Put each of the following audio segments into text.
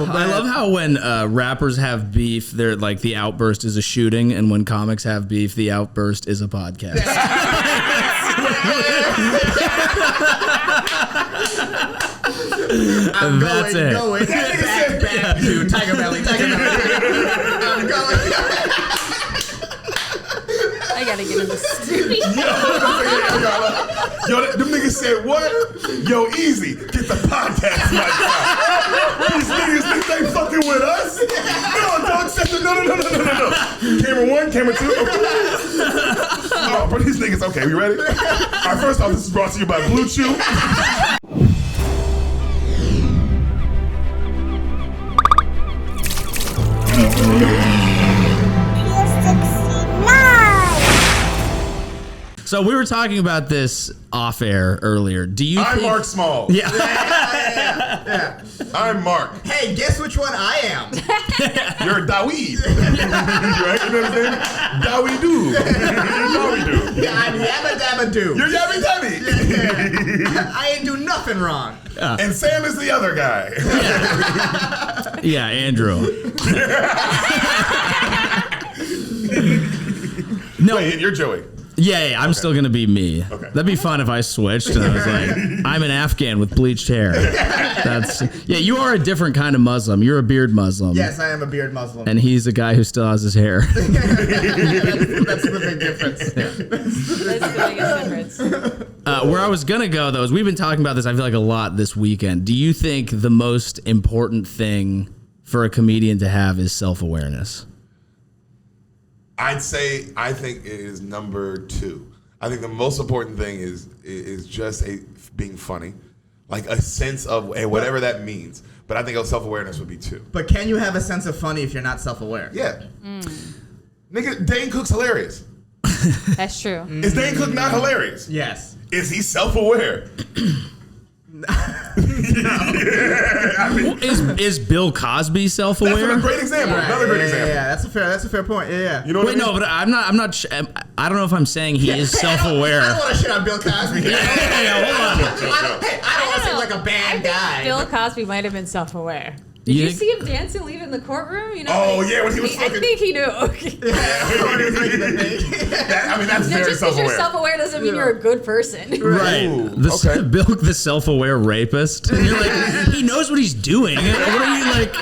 I love how when rappers have beef, they're like the outburst is a shooting, and when comics have beef, the outburst is a podcast. I'm That's going. Bad dude. Tiger belly. I'm going. I gotta get in the studio. Yo, them niggas said what? Yo, easy. Get the podcast mic out. These niggas think they fucking with us? No, don't accept it. No. Camera 1, camera 2. Oh, but these niggas, okay, we ready? All right, first off, this is brought to you by Blue Chew. So we were talking about this off air earlier. Do you? I'm think... Mark Small. Yeah. Yeah. I'm Mark. Hey, guess which one I am? You're Daweed. Right? You know what I'm saying? Daweedoo. Daweedoo. Yeah, I'm Yabba Dabba Doo. You're Yabby Dabby. I ain't do nothing wrong. And Sam is the other guy. Yeah, Andrew. No, Wait, you're Joey. Yeah, I'm still gonna be me. Okay. That'd be fun if I switched and I was like, I'm an Afghan with bleached hair. You are a different kind of Muslim. You're a beard Muslim. Yes, I am a beard Muslim. And he's a guy who still has his hair. That's the big difference. That's the biggest difference. Where I was gonna go though is we've been talking about this, I feel like, a lot this weekend. Do you think the most important thing for a comedian to have is self-awareness? I think it is number 2. I think the most important thing is just being funny, like a sense of whatever that means. But I think self-awareness would be 2. But can you have a sense of funny if you're not self-aware? Yeah. Nigga, Dane Cook's hilarious. That's true. Is Dane Cook not hilarious? Yes. Is he self-aware? Is Bill Cosby self-aware? That's a great example. Another great example. Yeah, that's a fair point. Yeah. You know what I mean? No, but I don't know if I'm saying he is self-aware. I don't want to shit on Bill Cosby. Hold on. I don't want to seem like a bad guy. Bill Cosby might have been self-aware. Did you see him dancing leaving the courtroom? You know, oh, yeah, when he was I think he knew. I mean, that's very just because you're self-aware. self-aware doesn't mean you're a good person. Right. Ooh, Bill, the self-aware rapist. And you're like, he knows what he's doing. What are you like?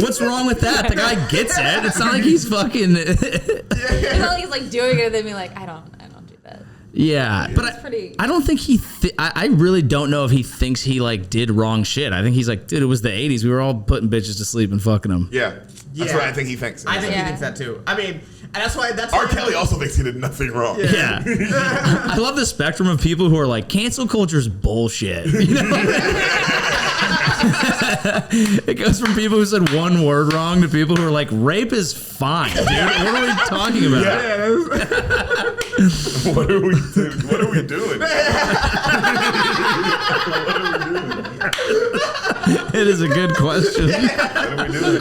What's wrong with that? The guy gets it. It's not like he's fucking. It's not like he's like doing it and then be like, I don't do that. Yeah, but I don't think he. I really don't know if he thinks he like did wrong shit. I think he's like, dude, it was the '80s. We were all putting bitches to sleep and fucking them. Yeah, that's what I think he thinks. I think he thinks that too. I mean, and that's why. R. Kelly also thinks he did nothing wrong. Yeah. I love the spectrum of people who are like, cancel culture's bullshit. You know? It goes from people who said one word wrong to people who are like, rape is fine, dude. What are we talking about? Yeah. What are we doing? It is a good question. What are we doing?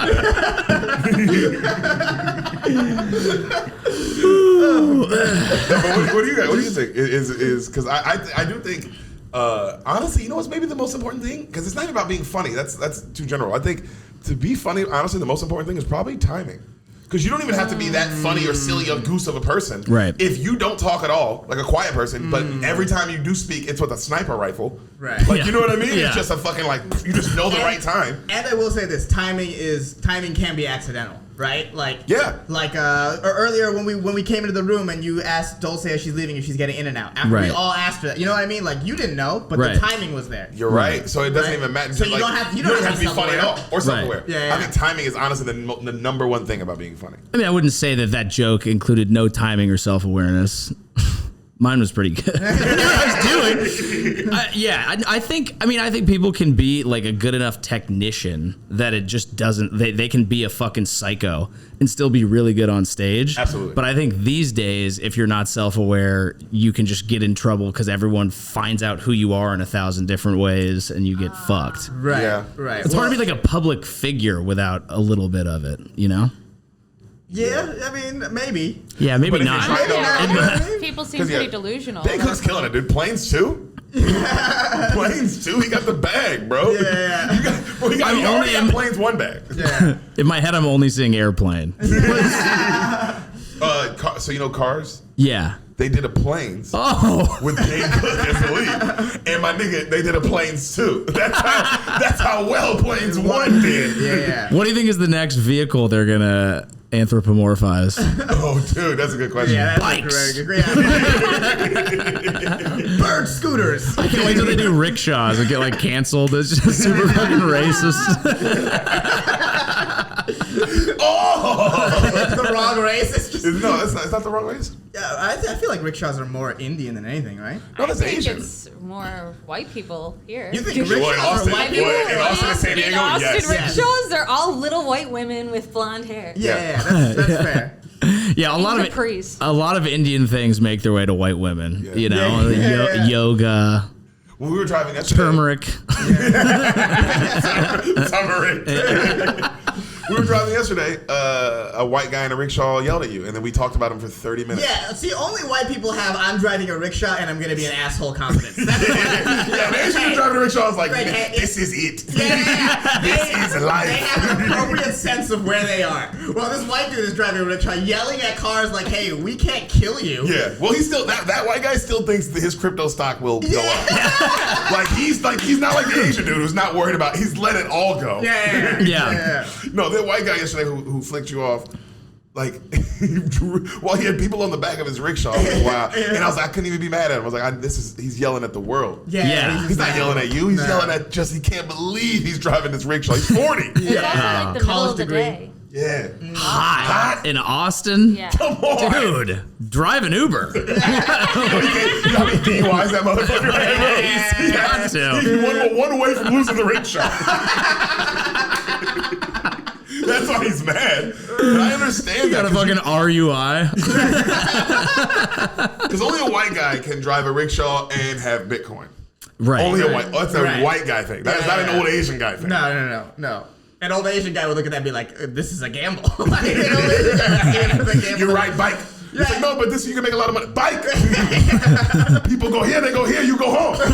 What do you guys? What do you think? Is because I do think. Honestly, you know what's maybe the most important thing? Because it's not even about being funny. That's too general. I think to be funny, honestly, the most important thing is probably timing. Because you don't even have to be that funny or silly or goose of a person. Right. If you don't talk at all, like a quiet person, but every time you do speak, it's with a sniper rifle. Right. Like, you know what I mean? Yeah. It's just a fucking, like, you just know the right time. And I will say this: timing can be accidental, right? Like, Yeah. Like earlier when we came into the room and you asked Dulce if she's leaving, if she's getting in and out. After we all asked her that, you know what I mean? Like, you didn't know, but the timing was there. You're right. So it doesn't even matter. So you don't have to be funny at all or self-aware. Right. Yeah. I think timing is honestly the number one thing about being funny. I mean, I wouldn't say that joke included no timing or self-awareness. Mine was pretty good. I knew what I was doing. I think people can be like a good enough technician that it just doesn't. They can be a fucking psycho and still be really good on stage. Absolutely. But I think these days, if you're not self-aware, you can just get in trouble because everyone finds out who you are in 1,000 different ways, and you get fucked. Right. Yeah. Right. It's hard to be like a public figure without a little bit of it, you know? Yeah, I mean, maybe. Yeah, maybe not. Maybe not. You know what I mean? People seem pretty delusional. Dane Cook's killing it, dude. Planes too. Planes too. He got the bag, bro. Yeah. Well, he already got planes one bag. Yeah. In my head, I'm only seeing airplane. So you know Cars? Yeah. They did a planes with Dane Cook as the lead. And my nigga, they did a planes too. That's how well Planes 1 did. Yeah. What do you think is the next vehicle they're gonna anthropomorphize? Oh, dude, that's a good question. Yeah, that's Bikes. Bird scooters. I can't wait till they do rickshaws and get like canceled. It's just super fucking racist. That's the wrong race. No, it's not the wrong race. Yeah, I feel like rickshaws are more Indian than anything, right? No, that's Asian. It's more white people here. You think Well, in rickshaws Austin, are white people? in Austin and San Diego, in Austin, yes. rickshaws, they're all little white women with blonde hair. Yeah, that's fair. Yeah, a lot of Indian things make their way to white women. Yeah. You know, yoga, When we were driving yesterday, turmeric. turmeric. We were driving yesterday. A white guy in a rickshaw yelled at you, and then we talked about him for 30 minutes. Yeah, see, only white people have I'm driving a rickshaw and I'm going to be an asshole confidence. Yeah, the Asian dude driving a rickshaw is like, this is it. Yeah. This is life. They have an appropriate sense of where they are. Well, this white dude is driving a rickshaw yelling at cars like, hey, we can't kill you. Yeah, well, he's still that white guy still thinks that his crypto stock will go up. He's not like the Asian dude who's not worried about. He's let it all go. Yeah. No, that white guy yesterday who flicked you off, like, well, he had people on the back of his rickshaw for a while, and I was like, I couldn't even be mad at him. I was like, he's yelling at the world. Yeah. He's not yelling at you. He's yelling at he can't believe he's driving this rickshaw. He's 40. It's also like the middle of the day. Yeah. Hot in Austin. Yeah. Come on. Dude, drive an Uber. You know how many DUIs that motherfucker had? He's got to. He's one away from losing the rickshaw. That's why he's mad. And I understand You that. got a fucking RUI. Because only a white guy can drive a rickshaw and have Bitcoin. Right. Only a white. That's a Right. white guy thing. That is not an old Asian guy thing. No. An old Asian guy would look at that and be like, this is a gamble. You're right, bike. It's like, no, but this you can make a lot of money. Bike. People go here, they go here, you go home. Like,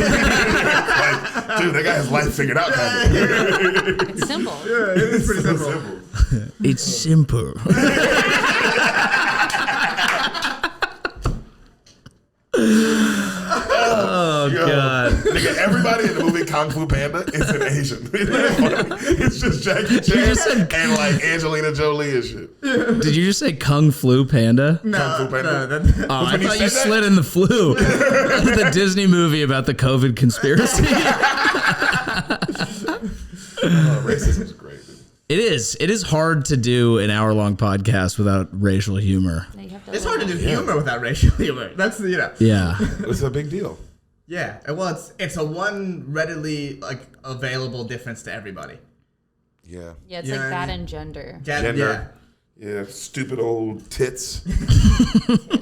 dude, that guy has life figured out. It's simple. Yeah, it is pretty simple. It's simple. Oh, God. Nigga, everybody in the movie Kung Fu Panda is an Asian. It's just Jackie Chan and like Angelina Jolie and shit. Did you just say Kung Flu Panda? Kung Fu Panda. Oh, I when you thought you said that? slid in the flu. The Disney movie about the COVID conspiracy. Racism is great. It is. It is hard to do an hour-long podcast without racial humor. It's hard to do humor without racial humor. That's Yeah. It's a big deal. Yeah. Well, it's a one readily available difference to everybody. Yeah, it's like that and gender. Gender. Yeah, stupid old tits.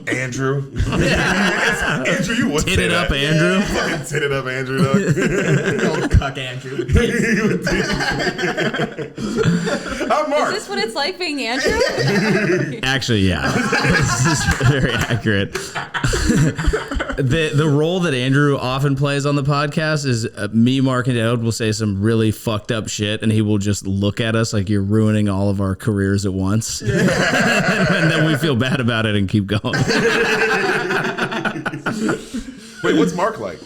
Andrew. Andrew, you would Tit say it that. up, Andrew. Fucking tit it up, Andrew. Dog. Old cuck Andrew. I'm Mark. Is this what it's like being Andrew? Actually, yeah. This is very accurate. The role that Andrew often plays on the podcast is me, Mark, and Ed will say some really fucked up shit, and he will just look at us like you're ruining all of our careers at once. And then we feel bad about it and keep going. Wait, what's Mark like?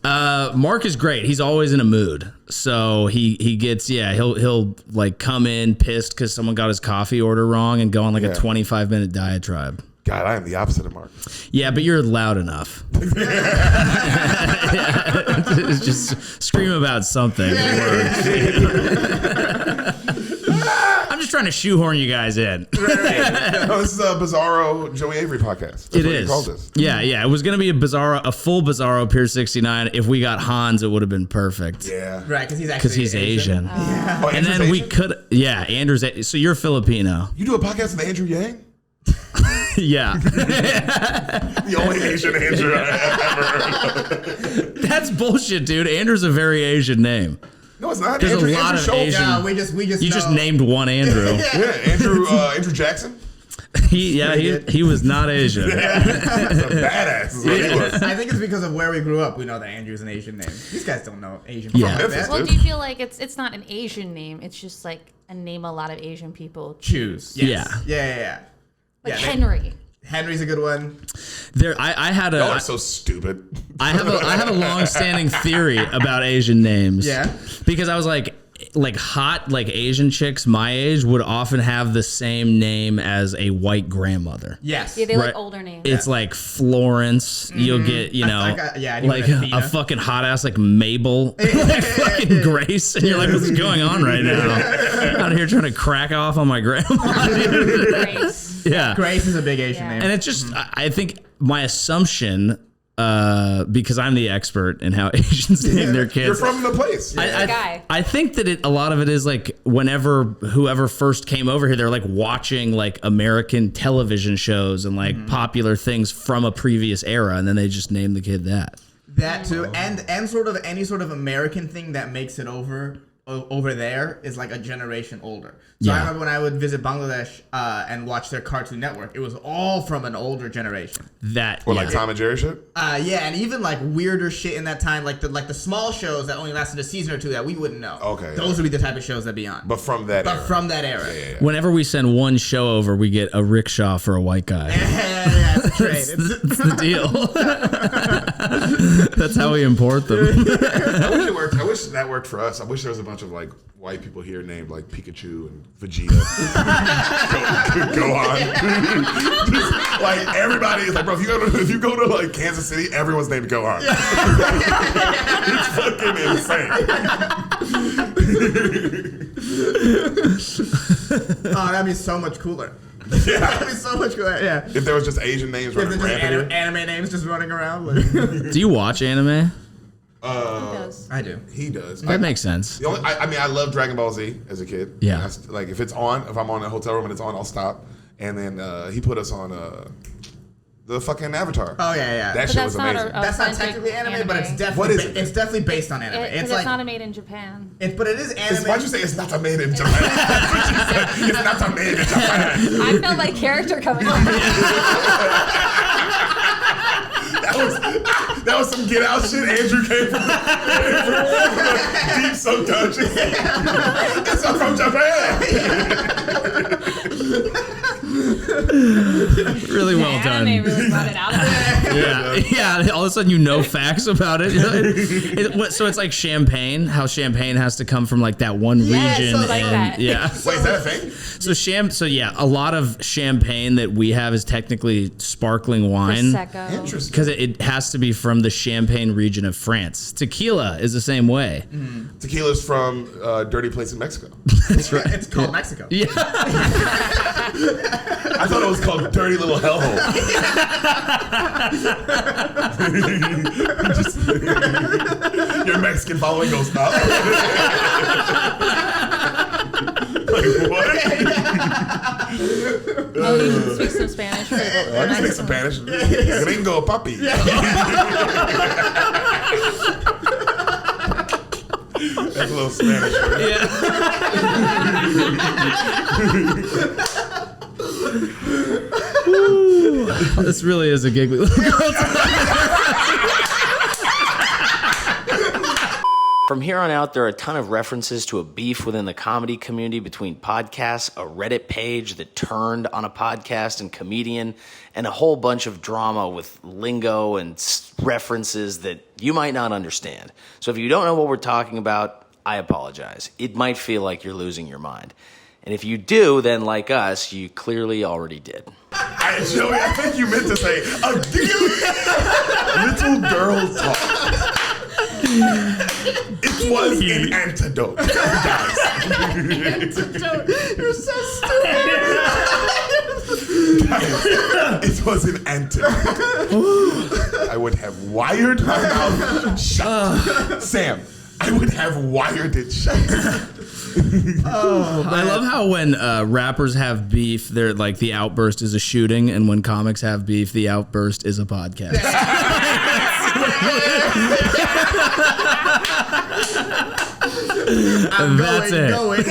Mark is great. He's always in a mood. So he gets, he'll like come in pissed because someone got his coffee order wrong and go on like a 25-minute diatribe. God, I am the opposite of Mark. Yeah, but you're loud enough. It's just scream about something. I'm just trying to shoehorn you guys in. No, this is a Bizarro Joey Avery podcast. That's It what is. you called this. Yeah. It was gonna be a full Bizarro Pier 69. If we got Hans, it would have been perfect. Yeah. Right, because he's Asian. Yeah. Oh, And Andrew's then we Asian? could, Andrew's. So you're Filipino. You do a podcast with Andrew Yang? Yeah. The only Asian Andrew I've ever heard of. That's bullshit, dude. Andrew's a very Asian name. No, it's not. There's Andrew, a lot Andrew of Schultz. Asian. Yeah, we just You just know. named one Andrew. Yeah, Andrew Jackson. He was not Asian. He's a badass. Is what he was. I think it's because of where we grew up. We know that Andrew's an Asian name. These guys don't know Asian people like that. Well, do you feel like it's not an Asian name? It's just like a name a lot of Asian people choose. Yes. Yeah. Like Henry. Henry's a good one. I had a. Y'all are so stupid. I have a long-standing theory about Asian names. Yeah. Because I was like hot Asian chicks my age would often have the same name as a white grandmother. Yes. Yeah, they like older names. It's like Florence. You'll get a fucking hot ass like Mabel, like fucking Grace, and you're like, what's going on right now? Out here trying to crack off on my grandma. Grace. Yeah. Grace is a big Asian name. And it's just, I think my assumption, because I'm the expert in how Asians name their kids. You're from the place. I think that a lot of it is like whenever whoever first came over here, they're like watching like American television shows and like popular things from a previous era, and then they just name the kid that. That too, and sort of any sort of American thing that makes it over there is like a generation older. So I remember when I would visit Bangladesh and watch their Cartoon Network, it was all from an older generation. Like Tom and Jerry shit? Yeah, and even like weirder shit in that time, like the small shows that only lasted a season or two that we wouldn't know. Okay. Those would be the type of shows that'd be on. But from that era. Yeah. Whenever we send one show over, we get a rickshaw for a white guy. Yeah, it's a trade. It's the deal. That's how we import them. I wish it worked. I wish that worked for us. I wish there was a bunch of like white people here named like Pikachu and Vegeta. go on. Just, like everybody is like, bro, if you go to like Kansas City, everyone's named Gohan. It's fucking insane. Oh, that'd be so much cooler. Yeah. That'd be so much cooler. Yeah. If there was just Asian names running rampant. Anime names just running around. Like. Do you watch anime? He does. I do. He does. That makes sense. I love Dragon Ball Z as a kid. Yeah. Like if I'm on a hotel room and it's on, I'll stop. And then he put us on the fucking Avatar. Oh yeah. That shit was amazing. That's not technically anime, but it's definitely it's definitely based on anime. It's like, not made in Japan. But it is anime. Why'd you say it's not made in Japan? That's what you said. It's not made in Japan. I felt my character coming out. That was some Get Out shit. Andrew came from deep subconscious. It's not from Japan. Really well done. Anime really brought it out of it. Yeah. All of a sudden, you know facts about it. So it's like champagne. How champagne has to come from like that one region. So like that. Yeah. Wait, is that a thing? So a lot of champagne that we have is technically sparkling wine. Prosecco. Interesting. Because it has to be from the Champagne region of France. Tequila is the same way. Tequila's from dirty place in Mexico. That's right. It's called Mexico. Yeah. I thought it was called Dirty Little Hellhole. Your Mexican following goes up. Like what? Oh, you can speak some Spanish. I can speak some Spanish. Gringo papi. That's a little Spanish. This really is a giggly little girl. From here on out, there are a ton of references to a beef within the comedy community between podcasts, a Reddit page that turned on a podcast and comedian, and a whole bunch of drama with lingo and references that you might not understand. So if you don't know what we're talking about, I apologize. It might feel like you're losing your mind. And if you do, then like us, you clearly already did. Joey, I think you meant to say a little girl talk. It was an antidote, guys. Antidote. You're so stupid. Guys, it was an antidote. I would have wired my mouth shut. Sam, I would have wired it shut. I love how when rappers have beef, they're like the outburst is a shooting, and when comics have beef, the outburst is a podcast. I'm That's going. it.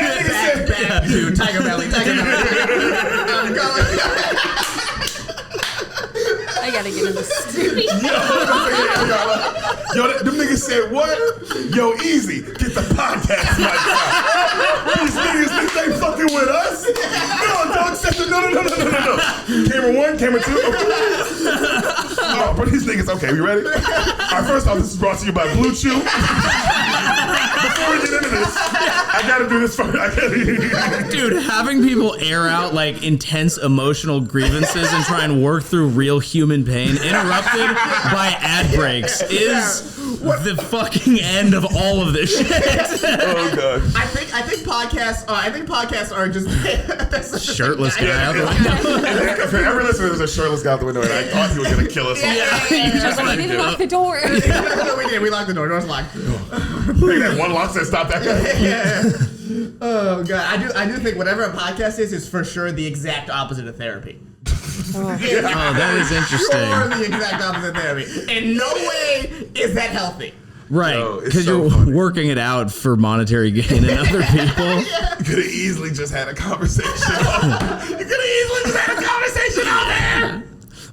Back to Tiger Belly. I'm going. to get in the studio. Yo, them niggas said what? Yo, easy, get the podcast mic out. These niggas think they fucking with us? No, don't accept it. No. Camera 1, camera 2. Oh, but these niggas, okay, we ready? All right, first off, this is brought to you by Blue Chew. Before we get into this, I gotta do this first. Dude, having people air out like intense emotional grievances and try and work through real human pain interrupted by ad breaks is the fucking end of all of this shit. Oh god. I think podcasts are just shirtless guy out the window. If every listener there's a shirtless guy out the window, and I thought he was gonna kill us. We didn't lock the door. No, we did. We locked the door. Door's locked. That one lock said stop that guy. Yeah. Oh god, I do think whatever a podcast is for sure the exact opposite of therapy. Oh, that is interesting. Or the exact opposite of therapy. In no way is that healthy. Right, because you're working it out for monetary gain and other people. You could have easily just had a conversation. Out there.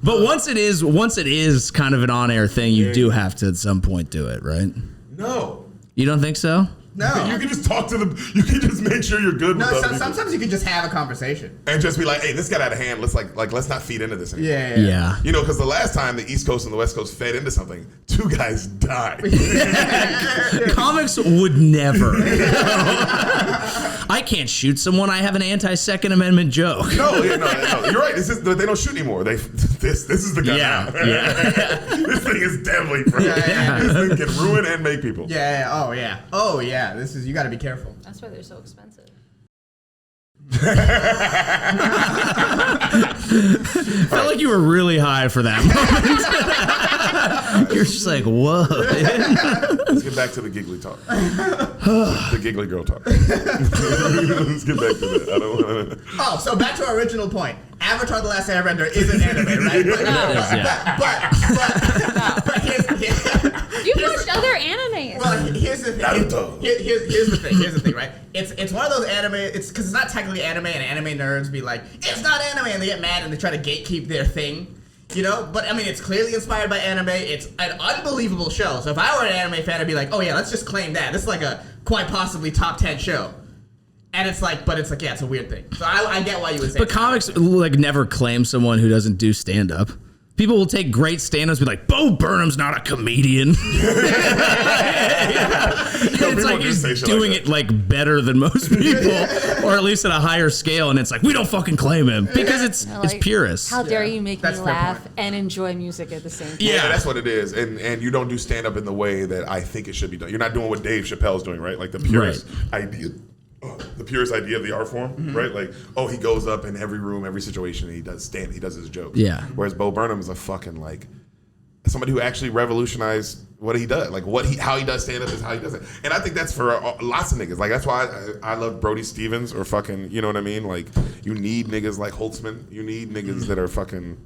But once it is kind of an on-air thing, you do have to at some point do it, right? No. You don't think so? No. You can just talk to them. You can just make sure you're good with them. Sometimes you can just have a conversation. And just be like, hey, this got out of hand. Let's let's not feed into this anymore. Yeah. You know, because the last time the East Coast and the West Coast fed into something, 2 guys died. Comics would never. I can't shoot someone. I have an anti-Second Amendment joke. No, you're right. They don't shoot anymore. This is the gun. Yeah. This thing is deadly, bro. This thing can ruin and make people. Yeah. Oh yeah. You got to be careful. That's why they're so expensive. Felt like you were really high for that moment. You're just like, whoa. Let's get back to the giggly talk. The giggly girl talk. Let's get back to that. I don't want to. Oh, so back to our original point. Avatar: The Last Airbender is an anime, right? But You've watched other animes. Well, here's the thing. Naruto. Here's the thing, right? It's one of those anime. It's because it's not technically anime, and anime nerds be like, it's not anime, and they get mad and they try to gatekeep their thing. You know, but I mean, it's clearly inspired by anime. It's an unbelievable show. So if I were an anime fan, I'd be like, oh yeah, let's just claim that. This is like a quite possibly top 10 show. And it's like, yeah, it's a weird thing. So I get why you would say. But comics never claim someone who doesn't do stand up. People will take great stand-ups and be like, Bo Burnham's not a comedian. It's like he's doing it better than most people, or at least at a higher scale, and it's like, we don't fucking claim him because it's purist. How dare you make me That's laugh and enjoy music at the same time? Yeah, that's what it is. And you don't do stand-up in the way that I think it should be done. You're not doing what Dave Chappelle's doing, right? Like the purist idea. The purest idea of the art form, right? Like, he goes up in every room, every situation, and he does his jokes. Yeah. Whereas Bo Burnham is a fucking somebody who actually revolutionized what he does. Like how he does stand up is how he does it. And I think that's for lots of niggas. Like that's why I love Brody Stevens or fucking, you know what I mean? Like you need niggas like Holtzman. You need niggas that are fucking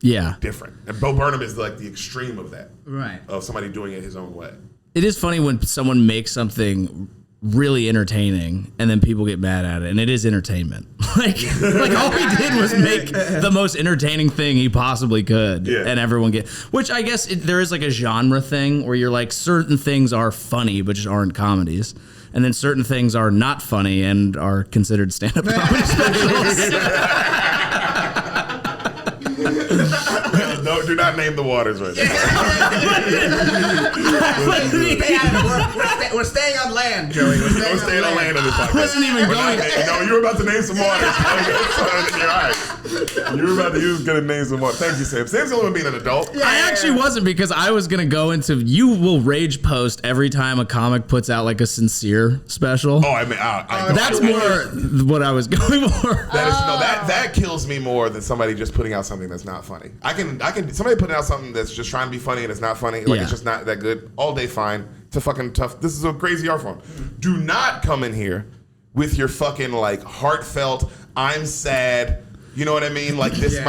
different. And Bo Burnham is like the extreme of that. Right. Of somebody doing it his own way. It is funny when someone makes something really entertaining and then people get mad at it, and it is entertainment. like all he did was make the most entertaining thing he possibly could, and everyone which I guess there is like a genre thing where you're like, certain things are funny but just aren't comedies, and then certain things are not funny and are considered stand-up comedy specials. No, do not name the waters right now. We're staying on land, Joey. We're staying on land on this podcast. I wasn't even going. No, you were about to name some waters. You were about to use going to name some waters. Thank you, Sam. Sam's the only one being an adult. I actually wasn't, because I was going to go into, you will rage post every time a comic puts out like a sincere special. Oh, I mean, that's more what I was going for. That kills me more than somebody just putting out something that's not funny. I can somebody putting out something that's just trying to be funny and it's not funny, it's just not that good all day, fine. It's a fucking tough. This is a crazy art form. Do not come in here with your fucking heartfelt, I'm sad, You know what I mean? Like this,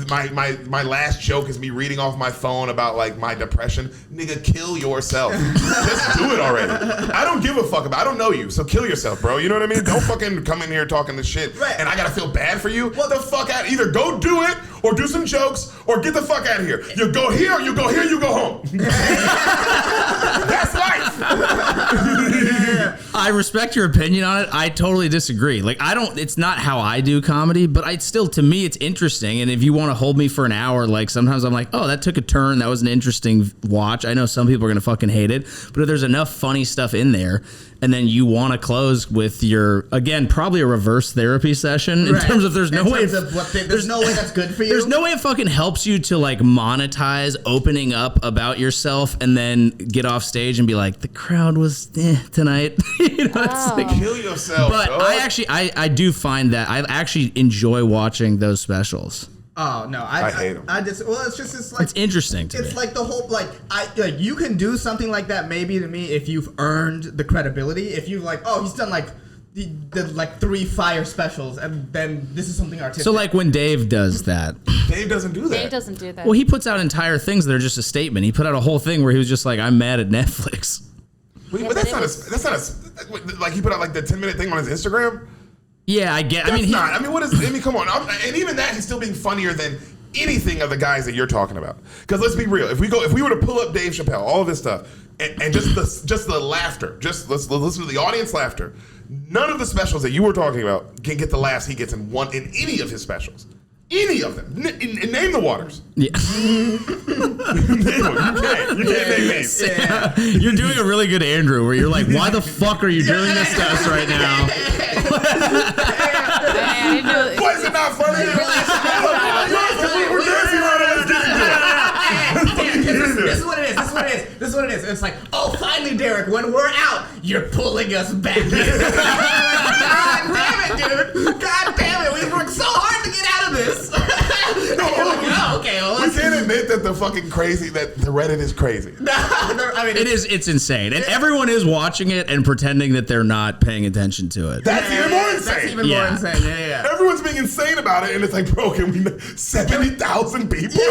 my last joke is me reading off my phone about like my depression. Nigga, kill yourself. Just do it already. I don't give a fuck about. I don't know you, so kill yourself, bro. You know what I mean? Don't fucking come in here talking this shit, and I gotta feel bad for you. What the fuck out? Either go do it, or do some jokes, or get the fuck out of here. You go here, you go here, you go home. That's life. I respect your opinion on it. I totally disagree. Like, it's not how I do comedy, but to me, it's interesting. And if you want to hold me for an hour, like sometimes I'm like, oh, that took a turn. That was an interesting watch. I know some people are going to fucking hate it, but if there's enough funny stuff in there, and then you want to close with your, again, probably a reverse therapy session in terms of there's no way that's good for you. There's no way it fucking helps you to like monetize opening up about yourself and then get off stage and be like, the crowd was tonight. You know, it's like, kill yourself. But dog. I do find that I actually enjoy watching those specials. Oh no, I hate them. It's interesting to me. It's like the whole you can do something like that maybe to me if you've earned the credibility. If you've he's done he did like 3 fire specials, and then this is something artistic. So like when Dave does that. Dave doesn't do that. Dave doesn't do that. Well, he puts out entire things that are just a statement. He put out a whole thing where he was just like, I'm mad at Netflix. But that's not like he put out like the 10-minute thing on his Instagram. Yeah, I get. Come on. And even that, he's still being funnier than anything of the guys that you're talking about. Because let's be real. If we were to pull up Dave Chappelle, all of this stuff, and just the laughter, let's listen to the audience laughter. None of the specials that you were talking about can get the laughs he gets in any of his specials. Any of them. Name the waters. Yeah. You can't name names. Yeah. You're doing a really good Andrew where you're like, why the fuck are you doing this to us right now? Why is it not funny? We're dancing around it. Let's get into it. This is what it is. It's like, oh, finally, Deric, when we're out, you're pulling us back. God damn it, dude. God damn it. We worked so hard to get out of this. We can't admit that the Reddit is crazy. It's insane. And everyone is watching it and pretending that they're not paying attention to it. That's even more insane. That's even more insane. Yeah. Everyone's being insane about it, and it's like, bro, can we 70,000 people?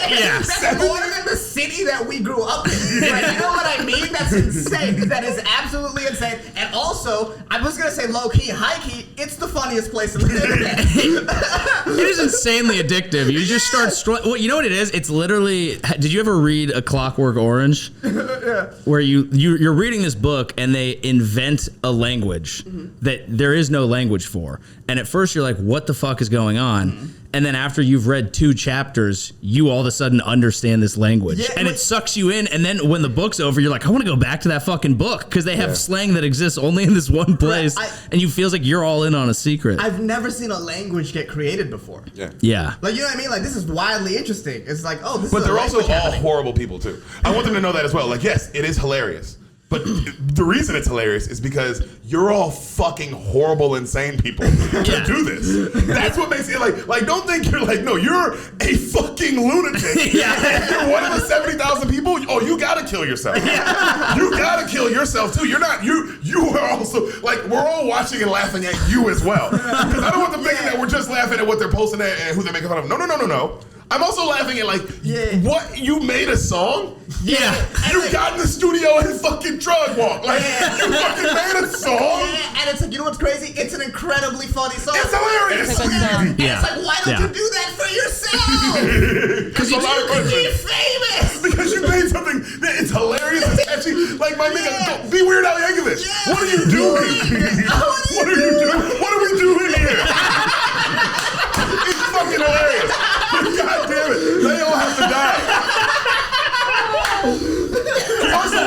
Yeah. That's more than the city that we grew up in. Like, you know what I mean? That's insane. That is absolutely insane. And also, I was going to say low-key, high-key, it's the funniest place on the internet. It is insanely addictive. You just start well, you know what it is? It's literally, did you ever read A Clockwork Orange? Yeah. Where you're reading this book and they invent a language that there is no language for. And at first you're like, what the fuck is going on? And then after you've read 2 chapters, you all of a sudden understand this language. Yeah, and it sucks you in. And then when the book's over, you're like, I want to go back to that fucking book. Because they have slang that exists only in this one place. And you feels like you're all in on a secret. I've never seen a language get created before. Yeah. Like, you know what I mean? Like, this is wildly interesting. It's like, oh, this but is they're also all horrible people, too. I want them to know that as well. Like, yes, it is hilarious. But the reason it's hilarious is because you're all fucking horrible, insane people to do this. That's what makes it like. Don't think you're like, no, you're a fucking lunatic. If you're one of the 70,000 people, you gotta kill yourself. You gotta kill yourself too. You're not you are also like, we're all watching and laughing at you as well. Because I don't want them thinking that we're just laughing at what they're posting and who they're making fun of. No. I'm also laughing at what, you made a song? Yeah. You got in the studio and fucking drug walk. Like, you fucking made a song? Yeah, and it's like, you know what's crazy? It's an incredibly funny song. It's hilarious. And it's like, why don't you do that for yourself? Because you can be famous. Because you made something that is hilarious and catchy. Like, my nigga, be Weird Al Yankovic. What are you doing? What are you doing? What are we doing here? It's fucking hilarious. God damn it. They all have to die. Also,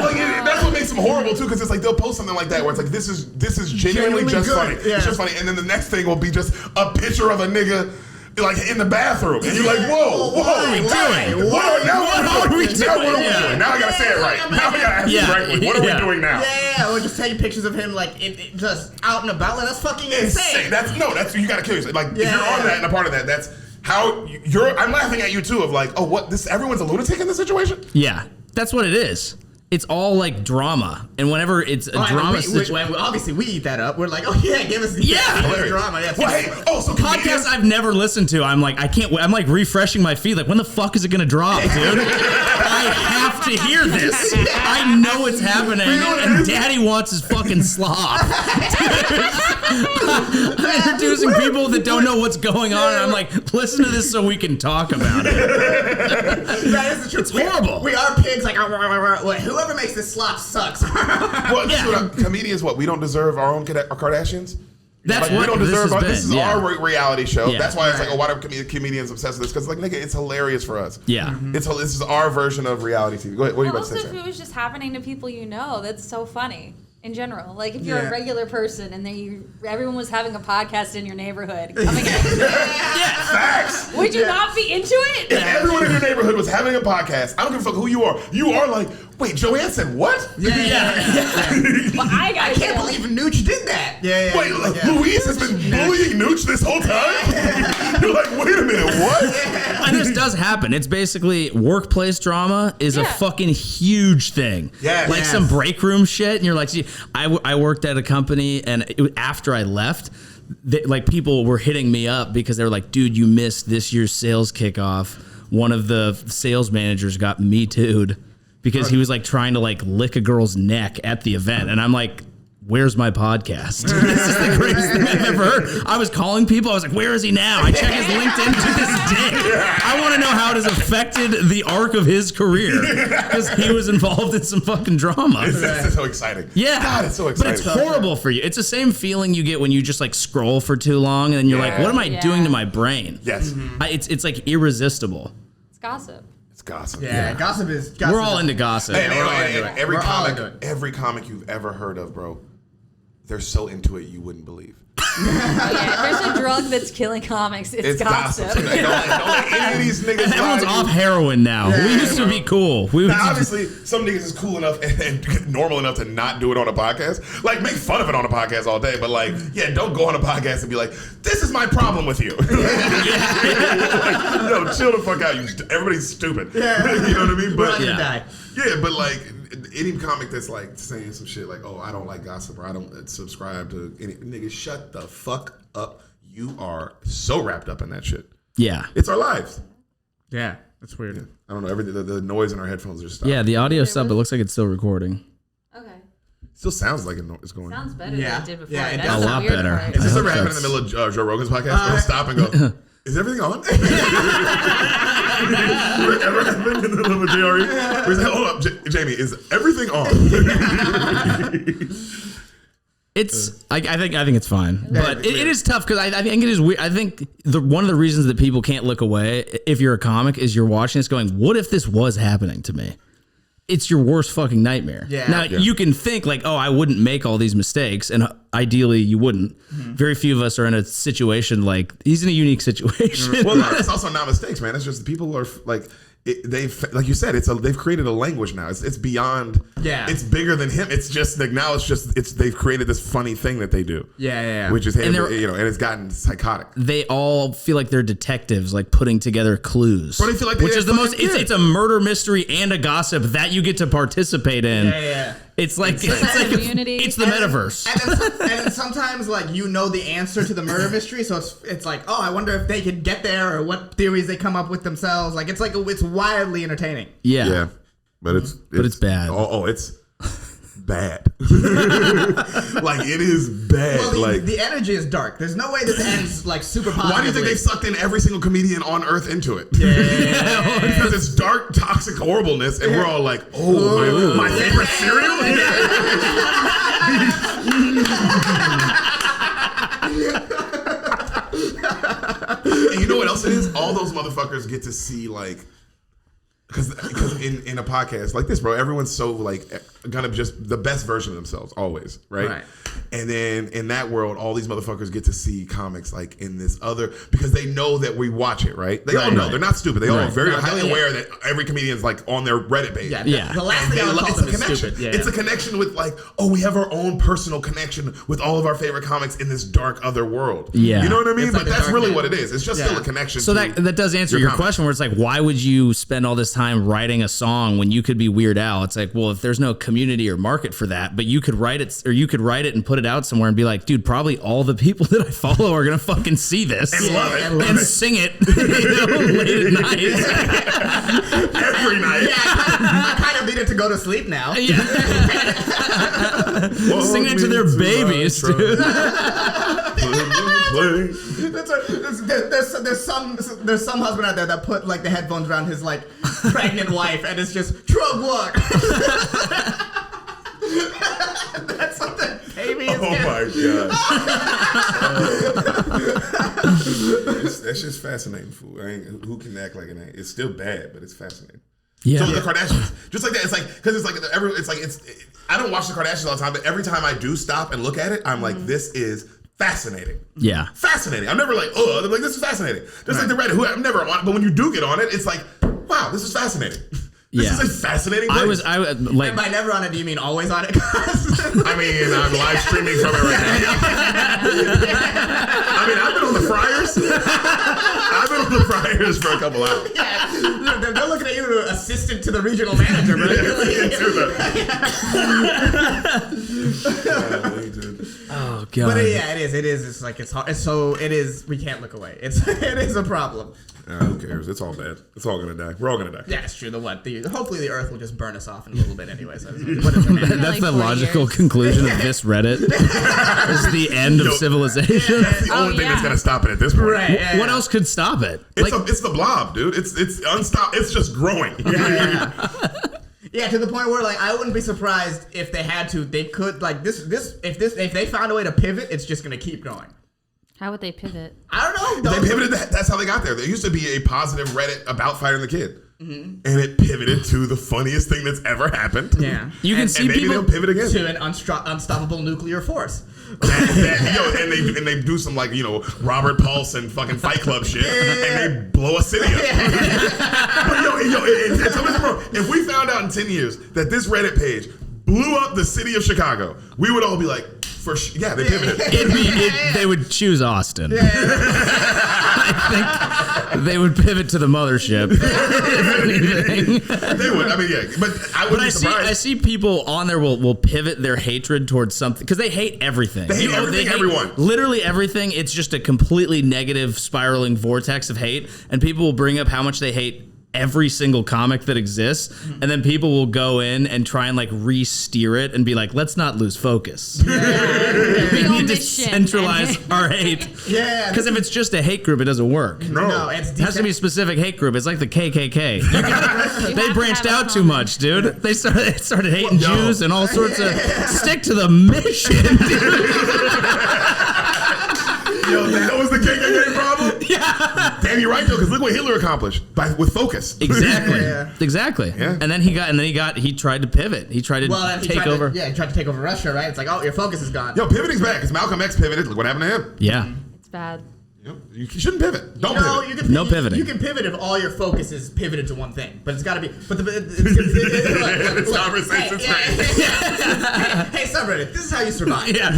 that's what makes them horrible too, because it's like they'll post something like that where it's like, this is genuinely just funny. Yeah. It's just funny. And then the next thing will be just a picture of a nigga like in the bathroom. And you're like, whoa, what are we doing? What are we doing? Now I gotta say it right. Now I gotta ask you correctly. What are we doing now? Yeah, we're just taking pictures of him like just out and about. Like, that's fucking insane. That's you gotta kill yourself. Like, if you're on that and a part of that, that's how I'm laughing at you too, of like, oh, what, everyone's a lunatic in this situation? Yeah, that's what it is. it's all like drama, and whenever it's a drama situation, obviously we eat that up. We're like, oh yeah, give us drama. Yeah, so podcasts I've never listened to. I'm like, I can't. I'm like refreshing my feed. Like, when the fuck is it gonna drop, dude? I have to hear this. I know it's happening, and Daddy wants his fucking slop. I'm introducing people that don't know what's going on, and I'm like, listen to this so we can talk about it. That is the truth. It's horrible. We are pigs. Like, whoever makes this slop sucks. Well, comedians, we don't deserve our own Kardashians? That's like, what we don't deserve this is our reality show. Yeah. That's why it's like, why are comedians obsessed with this? Because like, nigga, it's hilarious for us. Yeah, this is our version of reality TV. Go ahead. What are you about to say? Also, if it was just happening to people you know, that's so funny. In general, like if you're a regular person and then everyone was having a podcast in your neighborhood coming in, facts. Would you not be into it? If everyone in your neighborhood was having a podcast, I don't give a fuck who you are. You are like, wait, Joanne said what? Well, I can't believe Nooch did that. Wait, Louise has been bullying Nooch this whole time? You're like, wait a minute, what? And this does happen. It's basically workplace drama is a fucking huge thing. Yes. Some break room shit, and you're like, see, I worked at a company, and after I left, people were hitting me up because they were like, dude, you missed this year's sales kickoff. One of the sales managers got me too'd because he was like trying to like lick a girl's neck at the event, and I'm like, where's my podcast? This is the greatest thing I've ever heard. I was calling people. I was like, where is he now? I check his LinkedIn to this day. I want to know how it has affected the arc of his career because he was involved in some fucking drama. It's so exciting. Yeah. God, it's so exciting. But it's horrible for you. It's the same feeling you get when you just like scroll for too long and then you're like, what am I doing to my brain? Yes. It's like irresistible. It's gossip. It's gossip. Yeah, gossip is. We're all into gossip. Every comic you've ever heard of, bro, they're so into it you wouldn't believe. There's a drug that's killing comics. It's gossip. Don't let any of these niggas Everyone's off heroin now. We used to be cool. Obviously, some niggas is cool enough and normal enough to not do it on a podcast. Like, make fun of it on a podcast all day, but like, don't go on a podcast and be like, this is my problem with you. Like, yo, chill the fuck out. Everybody's stupid. You know what I mean? But but like, any comic that's like saying some shit like, oh, I don't like gossip or I don't subscribe to any nigga, shut the fuck up. You are so wrapped up in that shit. Yeah. It's our lives. Yeah. That's weird. Yeah. I don't know. Everything, the noise in our headphones are stopped. Yeah, the audio stuff, it looks like it's still recording. Okay. Still sounds like it's going. Sounds better than it did before. Yeah, That's a lot better. Part. Is this ever happened in the middle of Joe Rogan's podcast? They'll stop and go, is everything on? Ever happened in the middle of a JRE? Hold up, Jamie, is everything on? I think it's fine, but it is tough because I think it is weird. I think one of the reasons that people can't look away if you're a comic is you're watching this going, what if this was happening to me? It's your worst fucking nightmare. Now you can think like, oh, I wouldn't make all these mistakes, and ideally you wouldn't. Mm-hmm. Very few of us are in a situation like he's in a unique situation. Well, it's also not mistakes, man. It's just people are like. They've, like you said, they've created a language now. It's beyond. Yeah. It's bigger than him. It's just like now. They've created this funny thing that they do. Yeah. Which is him, and it's gotten psychotic. They all feel like they're detectives, like putting together clues. But they feel like which is the most. It's a murder mystery and a gossip that you get to participate in. Yeah. It's like it's the metaverse. And then sometimes like you know the answer to the murder mystery, so it's like, oh, I wonder if they could get there or what theories they come up with themselves. Like it's wildly entertaining. Yeah. But it's bad. It's bad. Like it is bad. Well, the energy is dark. There's no way this ends like super positively. Why do you think they sucked in every single comedian on earth into it? Yeah. Because it's dark, toxic horribleness, and we're all like, oh, my favorite cereal? And you know what else it is? All those motherfuckers get to see like, because in a podcast like this, bro, everyone's so like gonna just the best version of themselves always, right? And then in that world, all these motherfuckers get to see comics like in this other because they know that we watch it, right? They all know they're not stupid. They all are very highly aware that every comedian's like on their Reddit page. The last thing I would call them is stupid. It's a connection with like, oh, we have our own personal connection with all of our favorite comics in this dark other world. Yeah, you know what I mean? It's like but that's really what it is. It's just still a connection. So that does answer your question, where it's like, why would you spend all this time writing a song when you could be Weird Al? It's like, well, if there's no community or market for that, but you could write it, or you could write it and put it out somewhere and be like, dude, probably all the people that I follow are gonna fucking see this and love it and sing it, late at night, every night. I kind of needed to go to sleep now. Singing it to their babies, dude. There's some husband out there that put like the headphones around his like pregnant wife and it's just drug work. That's what the baby is. Oh my god. That's just fascinating, fool. Who can act like it ain't? It's still bad, but it's fascinating. Yeah. So the Kardashians, just like that. It's like because it's like I don't watch the Kardashians all the time, but every time I do stop and look at it, I'm like, this is fascinating. Yeah. Fascinating. I'm never like, oh, I'm like, this is fascinating. Just like the Reddit, who I'm never on, but when you do get on it, it's like, wow, this is fascinating. This is a fascinating place. I like. And by never on it, do you mean always on it? I mean, I'm live streaming from it right now. I mean, I've been on the Friars. I've been on the Friars for a couple hours. Yeah, they're looking at you, assistant to the regional manager, bro. Oh god. But yeah, it is. It's like it's hard. So it is. We can't look away. It is a problem. Who cares? It's all bad. It's all gonna die. We're all gonna die. Yeah, it's true. Hopefully the Earth will just burn us off in a little bit anyway. So what is it? That's the logical conclusion of this Reddit. Is the end of civilization. That's the only thing that's gonna stop it at this point. Right. What else could stop it? It's the blob, dude. It's unstop. It's just growing. Yeah, to the point where like I wouldn't be surprised if they had to. They could like if they found a way to pivot, it's just gonna keep going. How would they pivot? I don't know. They pivoted. That's how they got there. There used to be a positive Reddit about firing the kid, and it pivoted to the funniest thing that's ever happened. Yeah, you can see maybe people they'll pivot again to an unstoppable nuclear force. And they do some like Robert Paulson fucking Fight Club shit, and they blow a city up. But if we found out in 10 years that this Reddit page blew up the city of Chicago, we would all be like, they pivoted. They would choose Austin. I think they would pivot to the mothership. If anything. They would. I mean, yeah, but I wouldn't be surprised. I see people on there will pivot their hatred towards something because they hate everything. They hate everything, everyone. Literally everything. It's just a completely negative spiraling vortex of hate, and people will bring up how much they hate every single comic that exists, and then people will go in and try and like re-steer it and be like, let's not lose focus. We need to centralize our hate. Yeah, because if it's just a hate group, it doesn't work. No, it has to be a specific hate group. It's like the KKK. They branched out too much, dude. They started hating Jews and all sorts of. Stick to the mission, dude. Yo, that was the KKK problem? Yeah. Damn, you're right though, because look what Hitler accomplished with focus. Exactly. Exactly. Yeah. And then he tried to pivot. He tried to take over. He tried to take over Russia, right? It's like, oh, your focus is gone. Yo, pivoting's bad because Malcolm X pivoted. Look what happened to him. Yeah. It's bad. You shouldn't pivot. Don't pivot. No pivoting. You can pivot if all your focus is pivoted to one thing, but it's got to be. But this conversation's great. Hey, subreddit, this is how you survive. Yeah.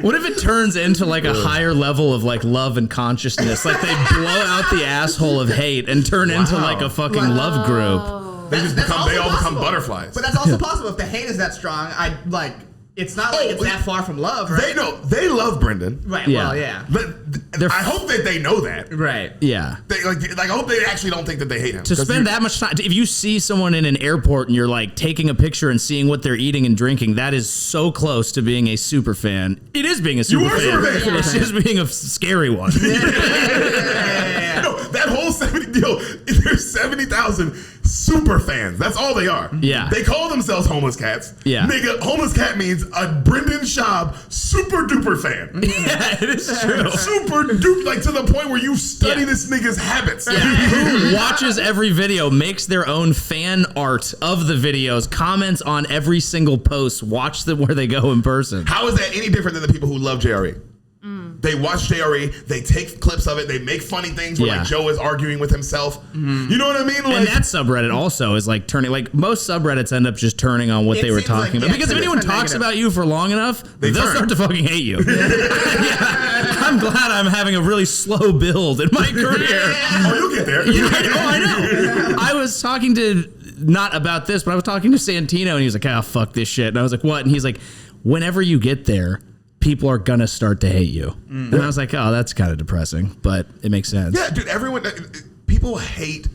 What if it turns into like a higher level of like love and consciousness? Like they blow out the asshole of hate and turn into like a fucking love group. They all become butterflies. But that's also possible if the hate is that strong. It's not like it's that far from love, right? They love Brendan. Right. Yeah. Well, yeah. But I hope that they know that. Right. Yeah. I hope they actually don't think that they hate him. To spend that much time, if you see someone in an airport and you're like taking a picture and seeing what they're eating and drinking, that is so close to being a super fan. It is being a super fan. It's just being a scary one. No, that whole there's 70,000 super fans. That's all they are. Yeah. They call themselves homeless cats. Yeah. Nigga, homeless cat means a Brendan Schaub super duper fan. Yeah, it is true. Super duper, like to the point where you study this nigga's habits. Who watches every video, makes their own fan art of the videos, comments on every single post, watch them where they go in person. How is that any different than the people who love JRE? They watch JRE, they take clips of it, they make funny things where like Joe is arguing with himself. You know what I mean? Like, and that subreddit also is like turning, like most subreddits end up just turning on what they were talking about. Because if anyone talks about you for long enough, they'll start to fucking hate you. I'm glad I'm having a really slow build in my career. Oh, you'll get there. I know. I was talking to, not about this, but I was talking to Santino and he was like, "Ah, fuck this shit." And I was like, "What?" And he's like, "Whenever you get there, people are gonna start to hate you." And I was like, "Oh, that's kind of depressing," but it makes sense. Yeah, dude, people hate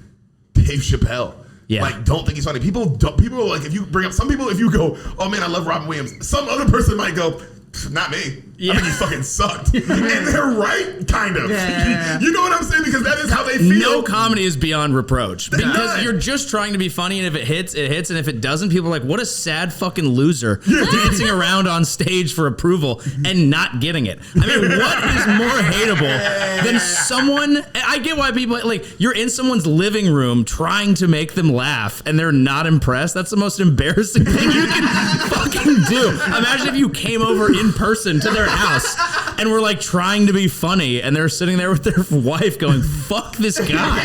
Dave Chappelle. Yeah. Like, don't think he's funny. People are like, if you bring up, some people, if you go, "Oh man, I love Robin Williams," some other person might go, "Not me. I think he fucking sucked." And they're right, kind of. Yeah. You know what I'm saying? Because that is how they feel. No comedy is beyond reproach because you're just trying to be funny, and if it hits, it hits, and if it doesn't, people are like, "What a sad fucking loser dancing around on stage for approval and not getting it." I mean, what is more hateable than someone? I get why people like, you're in someone's living room trying to make them laugh and they're not impressed. That's the most embarrassing thing you can fucking do. Imagine if you came over in person to their house and were like trying to be funny and they're sitting there with their wife going, "Fuck this guy."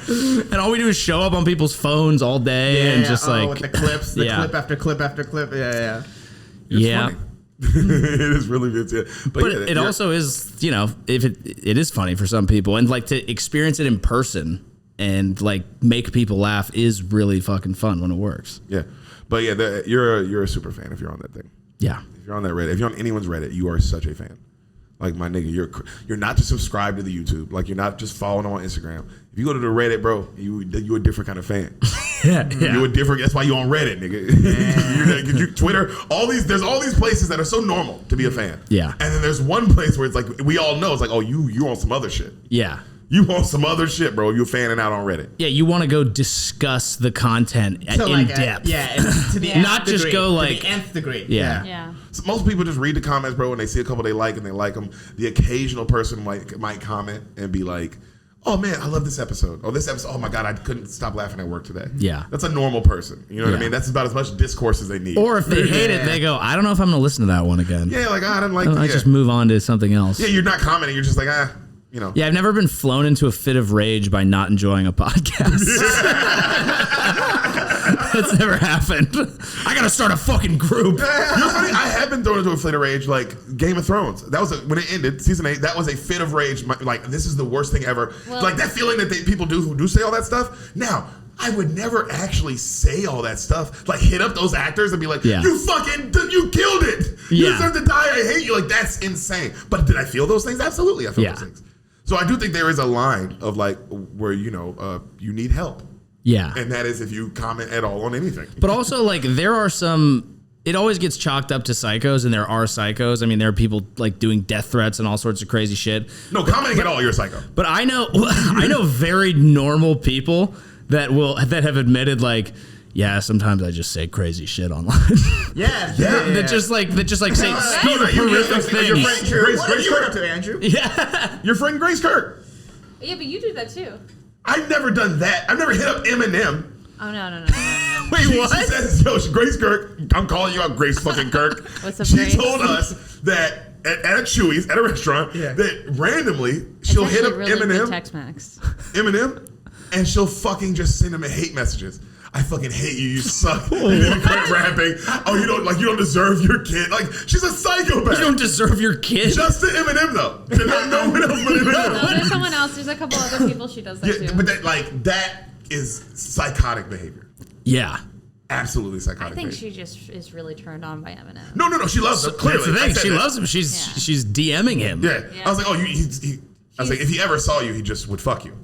And all we do is show up on people's phones all day and just like with the clips, clip after clip after clip. Yeah. Yeah. It is really good. But it also is, you know, if it is funny for some people, and like to experience it in person and like make people laugh is really fucking fun when it works. Yeah. But yeah, you're a super fan if you're on that thing. Yeah. If you're on that Reddit, if you're on anyone's Reddit, you are such a fan. Like, my nigga, you're not just subscribed to the YouTube. Like, you're not just following on Instagram. If you go to the Reddit, bro, you a different kind of fan. Yeah. You a different. That's why you on Reddit, nigga. You Twitter. There's all these places that are so normal to be a fan. Yeah. And then there's one place where it's like we all know it's like, oh, you on some other shit. Yeah. You want some other shit, bro. You're fanning out on Reddit. Yeah, you want to go discuss the content in depth. To the not just degree, go like to the nth degree. Yeah. So most people just read the comments, bro, and they see a couple they like and they like them. The occasional person might comment and be like, "Oh man, I love this episode." Oh, this episode. Oh my god, I couldn't stop laughing at work today. Yeah. That's a normal person. You know what I mean? That's about as much discourse as they need. Or if they hate it, they go, "I don't know if I'm going to listen to that one again." Yeah, like, I don't like. I just move on to something else. Yeah, you're not commenting. You're just like, you know. Yeah, I've never been flown into a fit of rage by not enjoying a podcast. That's never happened. I gotta start a fucking group. You know, funny, I have been thrown into a fit of rage, like Game of Thrones. That was when it ended, season 8. That was a fit of rage. Like, this is the worst thing ever. Well, like that feeling that people do who do say all that stuff. Now, I would never actually say all that stuff. Like, hit up those actors and be like, "You killed it. You deserve to die. I hate you." Like, that's insane. But did I feel those things? Absolutely, I feel those things. So I do think there is a line of like where you need help. Yeah. And that is if you comment at all on anything. But also, like, there are some... It always gets chalked up to psychos, and there are psychos. I mean, there are people, like, doing death threats and all sorts of crazy shit. No, commenting at all, you're a psycho. But I know very normal people that have admitted, like, yeah, sometimes I just say crazy shit online. Yeah. That just like say horrific things. What are you up to, Andrew? Yeah. Your friend Grace Kirk. Yeah, but you do that too. I've never done that. I've never hit up Eminem. Oh, no. Wait, what? She says, Grace Kirk, I'm calling you out, Grace fucking Kirk. What's up, She Grace? told us that at a Chewy's, at a restaurant, that randomly she'll hit up really Eminem. good Tex-Mex. Eminem, and she'll fucking just send him hate messages. "I fucking hate you. You suck. You didn't quit rapping. Oh, you don't deserve your kid." Like, she's a psychopath. You don't deserve your kid. Just to Eminem though. To no one else but Eminem. No, there's someone else. There's a couple other people she does that too. But that is psychotic behavior. Yeah. Absolutely psychotic. I think behavior. she just is really turned on by Eminem. No. She loves him. Clearly, That's the thing. She that. loves him. She's DMing him. Yeah. I was like, "Oh, I was like, if he ever saw you, he just would fuck you."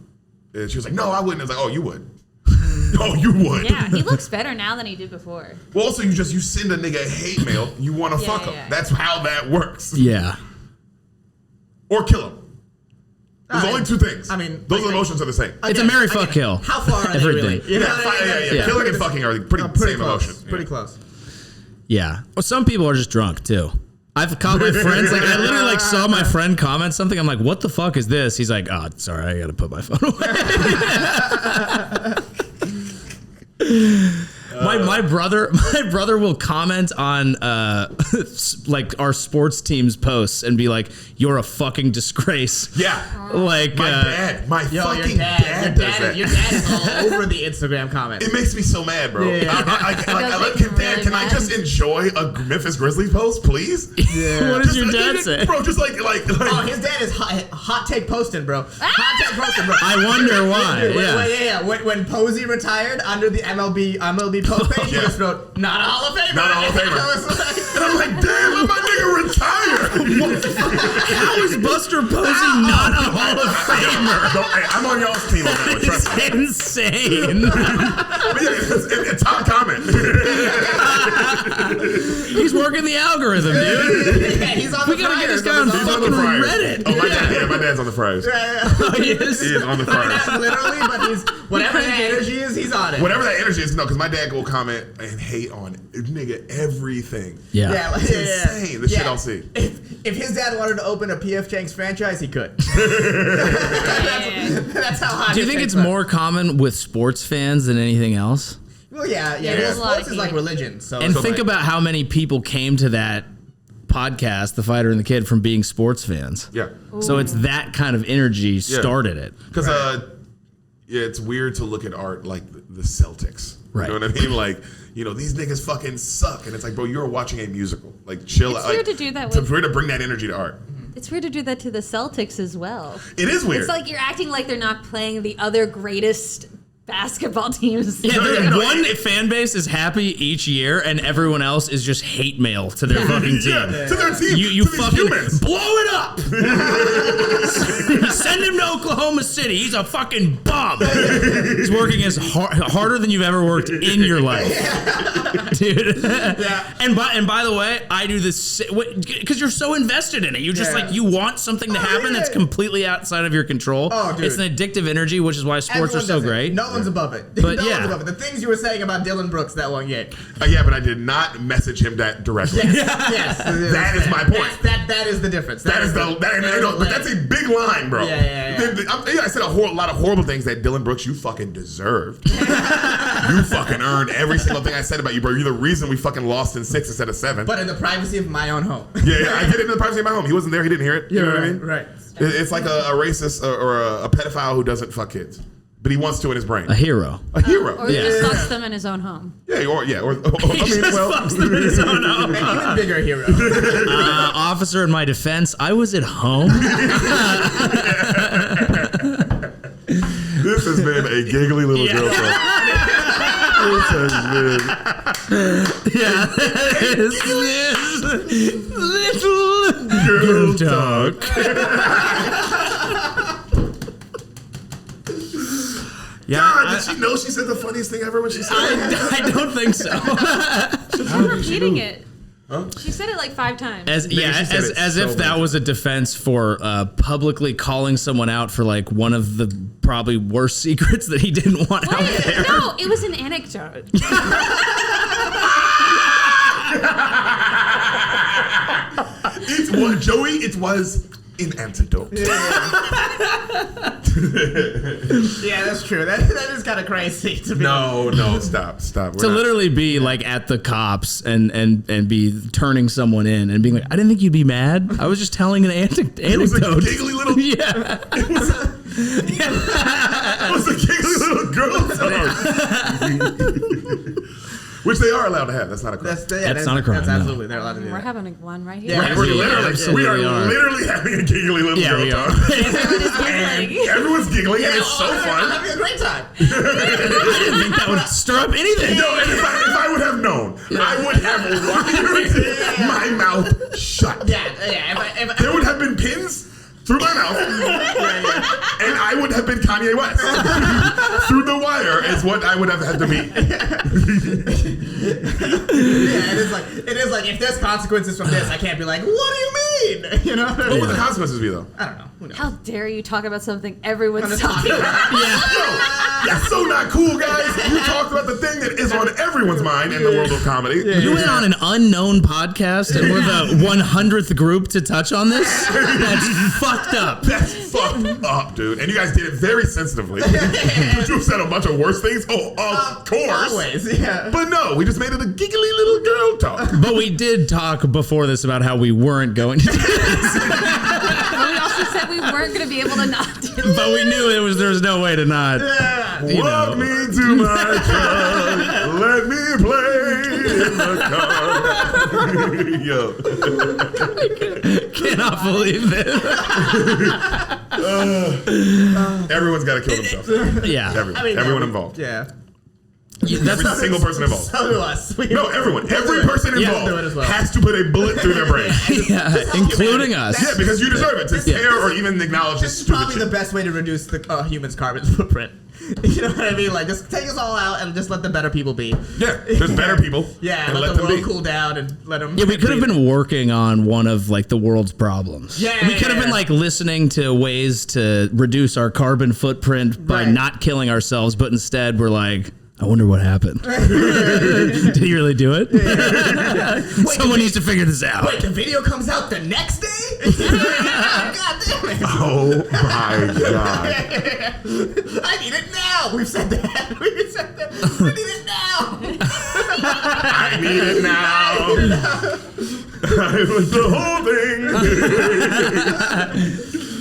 And she was like, "No, I wouldn't." I was like, "Oh, you would." "Oh, you would." Yeah, he looks better now than he did before. Well, also, you send a nigga hate mail. You want to fuck him. Yeah. That's how that works. Yeah. Or kill him. There's only two things. I mean, those emotions are the same. It's a marry, fuck, kill. How far are they really? You know what I mean? Yeah. Killing and fucking are pretty same close. emotion. Pretty close. Yeah. Well, some people are just drunk too. I've caught my friends. Like I literally like saw my friend comment something. I'm like, "What the fuck is this?" He's like, "Oh, sorry, I gotta put my phone away." My brother will comment on like our sports team's posts and be like, "You're a fucking disgrace." Yeah, like my dad, fucking dad does that. Your dad is all over the Instagram comments. It makes me so mad, bro. Can I just enjoy a Memphis Grizzlies post, please? Yeah. What does your dad say, bro? Just like oh, his dad is hot take Poston, bro. Hot take Poston, bro. I wonder why. Yeah. When Posey retired under the MLB post page, he just wrote, "Not a Hall of Famer." Not a Hall of Famer. And I'm like, damn, let my nigga retire. How is Buster Posey not a Hall of Famer? Hey, I'm on y'all's team on that one. Trust me. Insane. It's top comment. He's working the algorithm, dude. Yeah, he's on we gotta get this guy on fucking Reddit. Oh, my dad's on the Friars. Oh, he is? He is on the Friars. Not literally, but whatever that energy is, he's on it. Whatever that energy is, no, because my dad will comment and hate on nigga everything. Yeah. It's insane. The shit I'll see. If his dad wanted to open a P.F. Chang's franchise, he could. That's how hot. Do you think it's more common with sports fans than anything else? Well, yeah. There's a lot Sports of is like heat. religion. So And think about how many people came to that podcast, The Fighter and the Kid, from being sports fans. Yeah. So it's that kind of energy started it. Because it's weird to look at art like the Celtics. Right. You know what I mean? Like, these niggas fucking suck. And it's like, bro, you're watching a musical. Like, chill out. It's weird to do that It's weird to bring that energy to art. It's weird to do that to the Celtics as well. It is weird. It's like you're acting like they're not playing the other greatest basketball teams. Yeah, one fan base is happy each year, and everyone else is just hate mail to their fucking team. Yeah, to their team. You to these fucking humans. blow it up. Send him to Oklahoma City. He's a fucking bum. He's working as harder than you've ever worked in your life, dude. Yeah. And by the way, I do this because you're so invested in it. You just like you want something to happen that's completely outside of your control. Oh, dude. It's an addictive energy, which is why sports are so great. No one's above it. But no one's above it. The things you were saying about Dylan Brooks that one game. Yeah, but I did not message him that directly. Yes. That is my point. That is the difference. But that's a big line, bro. Yeah. I said a lot of horrible things that Dylan Brooks, you fucking deserved. You fucking earned every single thing I said about you, bro. You're the reason we fucking lost in 6 instead of 7. But in the privacy of my own home. Yeah, I did it in the privacy of my home. He wasn't there. He didn't hear it. You know what I mean? Right. It's like a racist or a pedophile who doesn't fuck kids. But he wants to in his brain. A hero. A hero. Or he just fucks them in his own home. Yeah, He fucks them in his own home. An even bigger hero. Officer, in my defense, I was at home. This has been a giggly little girl talk. This has been little girl talk. Yeah, God, did she know she said the funniest thing ever when she said it? I don't think so. She's repeating it. Huh? She said it like 5 times. As if that was a defense for publicly calling someone out for like one of the probably worst secrets that he didn't want out there. No, it was an anecdote. It was an antidote. Yeah, that's true. That is kind of crazy to be. No, stop. To literally be like at the cops and be turning someone in and being like, I didn't think you'd be mad. I was just telling an anecdote. It was a giggly little. Yeah. It was a giggly little girl talk. Which they are allowed to have. That's not a crime. That's not a crime. That's absolutely. They're allowed to do We're that. having one right here. Yeah, we are literally having a giggly little girl talk. Everyone's giggling, and it's so fun. I'm having a great time. I didn't think that would stir up anything. No, and if I would have known, I would have wired my mouth shut. Yeah. If There would have been pins through my mouth, and I would have been Kanye West. Through the wire is what I would have had to be. it is like if there's consequences from this, I can't be like, what do you mean? You know? What would the consequences be though? I don't know. Who knows? How dare you talk about something everyone's talking about? Yo, that's so not cool, guys. You talked about the thing that is on everyone's mind in the world of comedy. You went on an unknown podcast and we're the 100th group to touch on this? That's fucked up. That's fucked up, dude. And you guys did it very sensitively. Could you have said a bunch of worse things? Oh, of course. Always, yeah. But no, we just made it a giggly little girl talk. But we did talk before this about how we weren't going to do this. We also said we weren't going to be able to not do it. But we knew there was no way to not. You Walk know. me to my truck. Let me play in the car. Yo. Cannot believe it. Everyone's got to kill themselves. Yeah. Everyone involved. Yeah. That's Every single person involved. So do us. No, everyone. Every person Yeah, involved we'll do it as well. has to put a bullet through their brain. yeah, including us. Yeah, because you deserve it to tear or even acknowledge this This is stupid probably shit. the best way to reduce the human's carbon footprint. You know what I mean? Like, just take us all out and just let the better people be. Yeah, there's better people. Yeah, and let let the them world be. cool down and let them. Yeah, we could have been working on one of like the world's problems. Yeah, we could have been like listening to ways to reduce our carbon footprint by Right. not killing ourselves, but instead we're like, I wonder what happened. Did he really do it? Someone needs to figure this out. Wait, the video comes out the next day? God damn it. Oh my god. I need it now. We've said that. We've said that. I need it now. I need it now. I was the whole thing.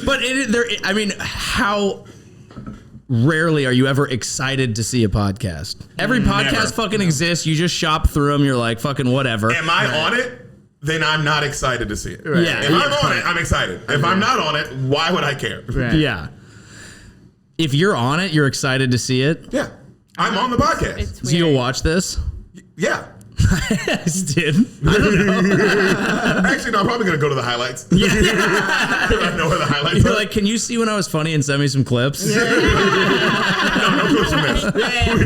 But I mean, how rarely are you ever excited to see a podcast? Every podcast Never. fucking exists. You just shop through them. You're like, fucking whatever. Am I on it? Then I'm not excited to see it. Yeah. If I'm on it, I'm excited. If I'm not on it, why would I care? Right. Yeah. If you're on it, you're excited to see it. Yeah. I'm on the podcast. It's So you'll weird. watch this? Yeah. I just did. I don't know. Actually, no, I'm probably going to go to the highlights. Yeah. I know where the highlights You're are. like, can you see when I was funny and send me some clips? No clips from this.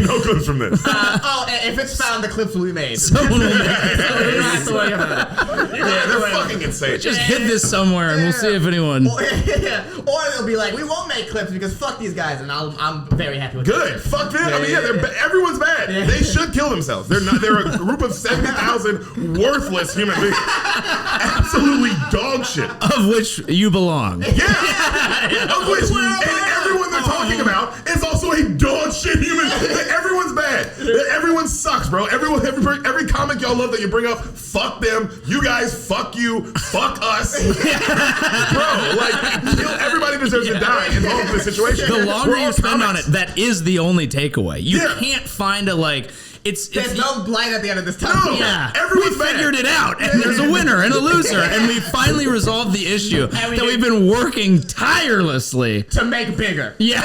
No clips from this. If it's found, the clips will be made. Someone will make You don't have to worry about it. Yeah, they're fucking insane. just hit this somewhere and we'll see if anyone. Or they'll be like, we won't make clips because fuck these guys, and I'm very happy with Good. Fuck them. I mean, yeah, everyone's bad. They should kill themselves. They're not. They're a group of 70,000 worthless human beings. Absolutely dog shit. Of which you belong. Yeah. Of which, and everyone they're talking about is also a dog shit human. Everyone's bad. Everyone sucks, bro. Every comic y'all love that you bring up, fuck them. You guys, fuck you. Fuck us. Bro, like, everybody deserves to die involved in this situation. The longer We're all you spend on comics. it, that is the only takeaway. You Yeah. can't find a like. There's no light at the end of this tunnel. No. Yeah, Everyone's we bad. figured it out, and there's a winner and a loser, and we finally resolved the issue that we've been working tirelessly. To make bigger. Yeah.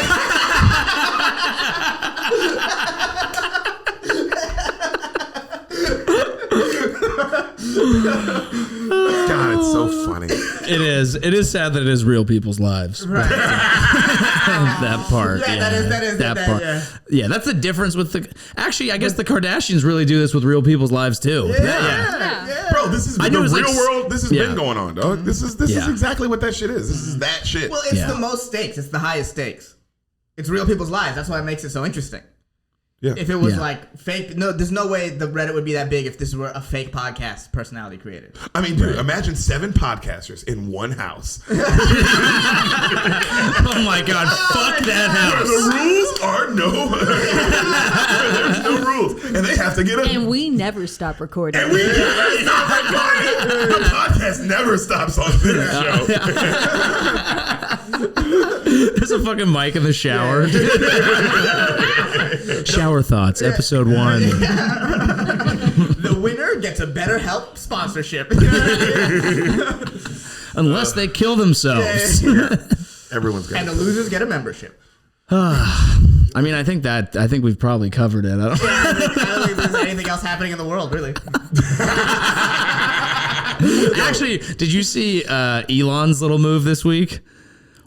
God, it's so funny. It is. It is sad that it is real people's lives. Right. That part. Yeah, that is that part. yeah. Yeah, that's the difference with the. Actually, I guess the Kardashians really do this with real people's lives too. Yeah. Bro, this is I the knew it real was like- world. This has Yeah. been going on, dog. This is Yeah. exactly what that shit is. This is that shit. Well, it's Yeah. the most stakes. It's the highest stakes. It's real people's lives. That's why it makes it so interesting. Yeah. If it was Yeah. like fake, no, there's no way the Reddit would be that big if this were a fake podcast personality created. I mean, dude, imagine 7 podcasters in one house. Oh my God! Fuck that house. The rules are no. There's no rules, and they have to get a. And we never stop recording. And we never stop recording. The podcast never stops on this show. There's a fucking mic in the shower. Shower thoughts, episode 1. The winner gets a BetterHelp sponsorship. Unless they kill themselves. Everyone's got. And the losers get a membership. I mean, I think we've probably covered it. I don't. I don't think there's anything else happening in the world, really. Actually, did you see Elon's little move this week?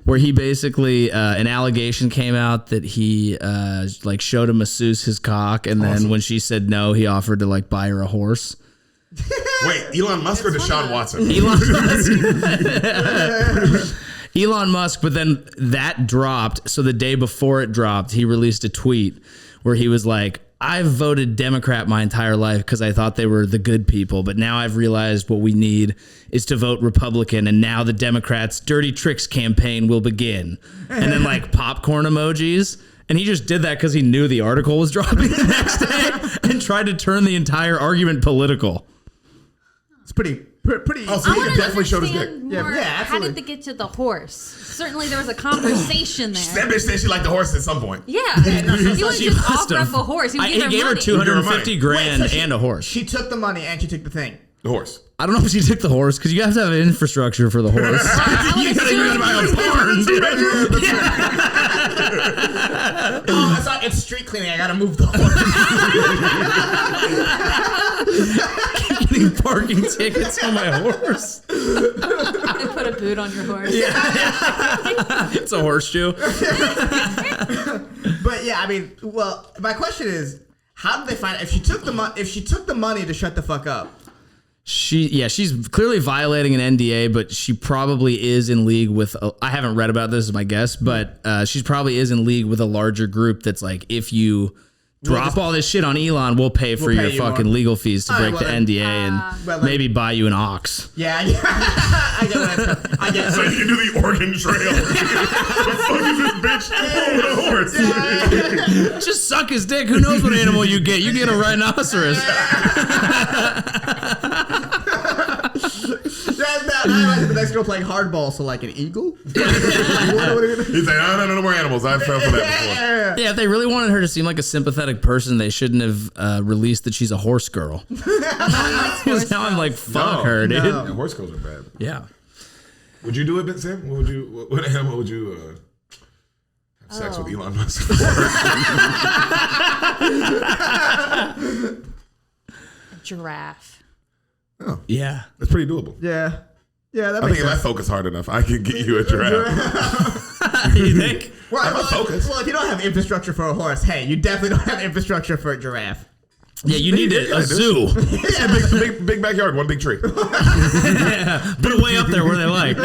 Where he basically, an allegation came out that he like showed a masseuse his cock, and then when she said no, he offered to like buy her a horse. Wait, Elon Musk or Deshaun Watson? Elon Musk, but then that dropped. So the day before it dropped, he released a tweet where he was like, I've voted Democrat my entire life because I thought they were the good people, but now I've realized what we need is to vote Republican, and now the Democrats' dirty tricks campaign will begin. And then like popcorn emojis. And he just did that because he knew the article was dropping the next day and tried to turn the entire argument political. It's pretty. Oh, so he definitely showed his dick. Yeah, absolutely. how did they get to the horse? Certainly there was a conversation there. That bitch said she liked the horse at some point. Yeah, he wouldn't she just must offer have. up a horse. He would He give her gave her money. $250 grand Wait, so and a horse. She took the money and she took the thing. The horse. I don't know if she took the horse because you have to have an infrastructure for the horse. I would assume buy a barn, dude. Oh, it's street cleaning. I gotta move the horse. Getting parking tickets on my horse. they put a boot on your horse. It's a horseshoe. But yeah, I mean, well, my question is, how did they find if she took the money to shut the fuck up? She's clearly violating an NDA, but she probably is in league with. I haven't read about this, is my guess, but she probably is in league with a larger group that's like, if you drop all this shit on Elon, we'll pay for your fucking more. legal fees to break the NDA and maybe buy you an ox. Yeah, I get what I get. So you can do the Oregon Trail. The fuck is this bitch on a horse? Just suck his dick. Who knows what animal you get? You get a rhinoceros. The next girl playing hardball, so like an eagle? He's like, no more animals. I've fell for that before. Yeah, if they really wanted her to seem like a sympathetic person, they shouldn't have released that she's a horse girl. Because now I'm like, fuck her, dude. Yeah, horse girls are bad. Yeah. Would you do it, Ben Sam? What animal would you have sex with Elon Musk for? A giraffe. Oh, Yeah. that's pretty doable. Yeah, that I makes think if I sense. focus hard enough, I can get you a giraffe. You think? Well, focus. Well, if you don't have infrastructure for a horse, hey, you definitely don't have infrastructure for a giraffe. Yeah, you need a zoo. Yeah, big backyard, one big tree. Put it way up there where they like.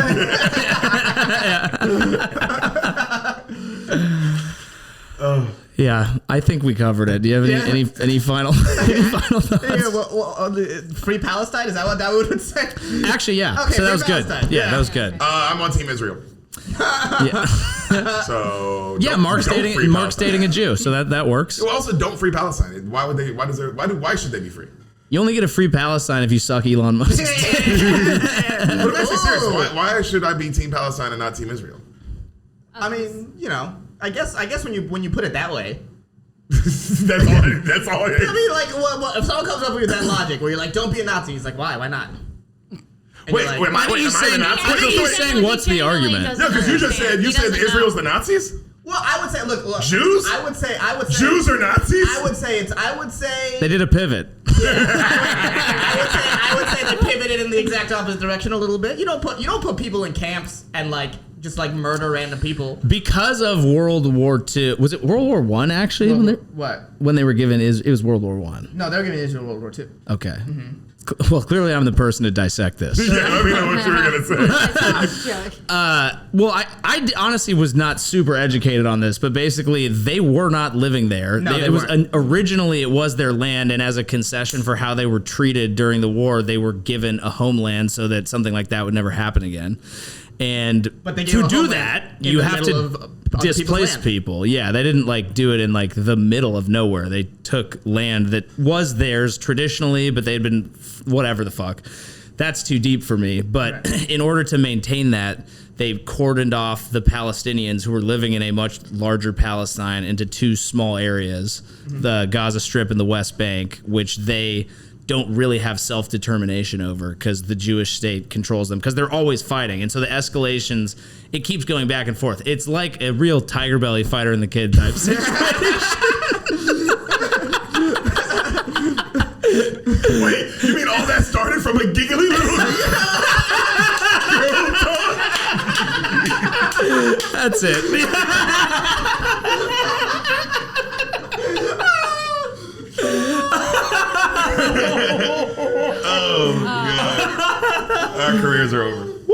Yeah, I think we covered it. Do you have any final thoughts? Yeah, well, free Palestine, is that what that would say? Actually, yeah. Okay, So that free was good. Palestine. Yeah, that was good. I'm on Team Israel. Yeah, So yeah. don't Mark's free Palestine. dating a Jew, so that works. Well, also don't free Palestine. Why should they be free? You only get a free Palestine if you suck Elon Musk's dick. But I'm actually serious. Why should I be Team Palestine and not Team Israel? I mean, I guess when you put it that way. That's all. I mean, like, if someone comes up with that logic where you're like, don't be a Nazi, he's like, why? Why not? And Wait, you're like, am I the Nazi? I think he's saying, what's the argument? No, because you said Israel's the Nazis. Well, I would say, look, Jews. I would say Jews are Nazis. I would say They did a pivot. I would say they pivoted in the exact opposite direction a little bit. You don't put people in camps and just murder random people. Because of World War II. Was it World War I actually? When they were given it was World War I. No, they were giving Israel World War II. Okay. Mm-hmm. Well, clearly I'm the person to dissect this. Yeah, let me know what you were gonna say. Well, I honestly was not super educated on this, but basically they were not living there. No, originally it was their land, and as a concession for how they were treated during the war, they were given a homeland so that something like that would never happen again. And to do that, you have to displace people. Yeah, they didn't do it in the middle of nowhere. They took land that was theirs traditionally, but they'd been whatever the fuck. That's too deep for me. But in order to maintain that, they cordoned off the Palestinians who were living in a much larger Palestine into two small areas, the Gaza Strip and the West Bank, which they don't really have self-determination over because the Jewish state controls them because they're always fighting. And so the escalations, it keeps going back and forth. It's like a real Tiger Belly Fighter and the Kid type situation. Wait, you mean all that started from a giggly little That's it. Our careers are over.